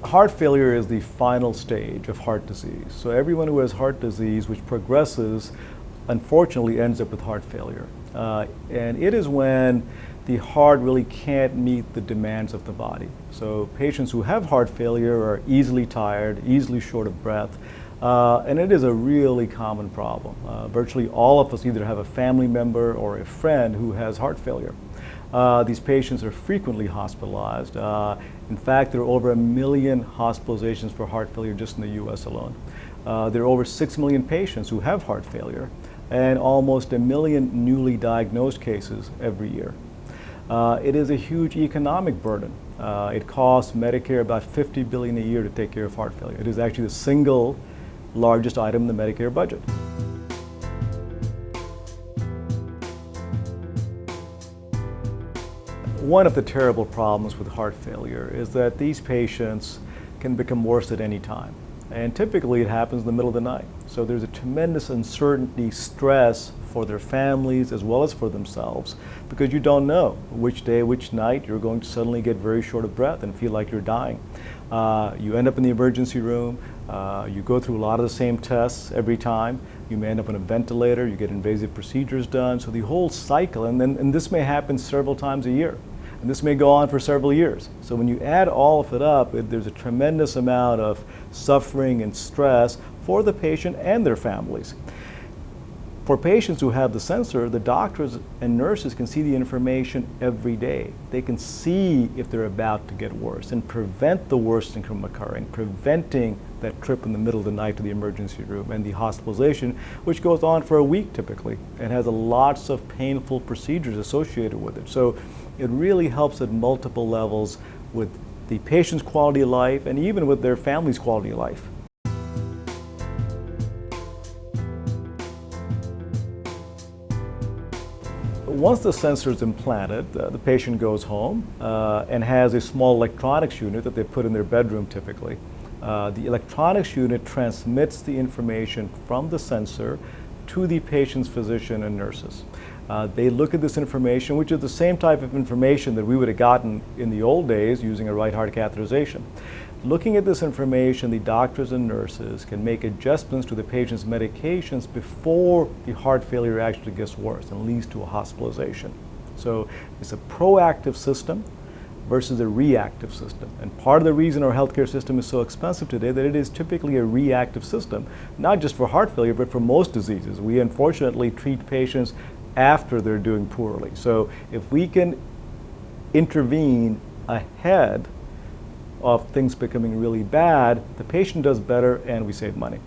Heart failure is the final stage of heart disease. So everyone who has heart disease, which progresses, unfortunately ends up with heart failure. And it is when the heart really can't meet the demands of the body. So patients who have heart failure are easily tired, easily short of breath, and it is a really common problem. Virtually all of us either have a family member or a friend who has heart failure. These patients are frequently hospitalized. In fact, there are over 1 million hospitalizations for heart failure just in the US alone. There are over 6 million patients who have heart failure and almost 1 million newly diagnosed cases every year. It is a huge economic burden. It costs Medicare about $50 billion a year to take care of heart failure. It is actually the single largest item in the Medicare budget. One of the terrible problems with heart failure is that these patients can become worse at any time. And typically it happens in the middle of the night. So there's a tremendous uncertainty, stress for their families as well as for themselves, because you don't know which day, which night you're going to suddenly get very short of breath and feel like you're dying. You end up in the emergency room, you go through a lot of the same tests every time. You may end up on a ventilator, you get invasive procedures done. So the whole cycle, and this may happen several times a year. And this may go on for several years. So when you add all of it up, there's a tremendous amount of suffering and stress for the patient and their families. For patients who have the sensor, the doctors and nurses can see the information every day. They can see if they're about to get worse and prevent the worsening from occurring, preventing that trip in the middle of the night to the emergency room and the hospitalization, which goes on for a week typically and has lots of painful procedures associated with it. So it really helps at multiple levels with the patient's quality of life and even with their family's quality of life. Once the sensor is implanted, the patient goes home and has a small electronics unit that they put in their bedroom typically. The electronics unit transmits the information from the sensor to the patient's physician and nurses. They look at this information, which is the same type of information that we would have gotten in the old days using a right heart catheterization. Looking at this information, the doctors and nurses can make adjustments to the patient's medications before the heart failure actually gets worse and leads to a hospitalization. So it's a proactive system versus a reactive system. And part of the reason our healthcare system is so expensive today that it is typically a reactive system, not just for heart failure, but for most diseases. We unfortunately treat patients after they're doing poorly. So if we can intervene ahead of things becoming really bad, the patient does better and we save money.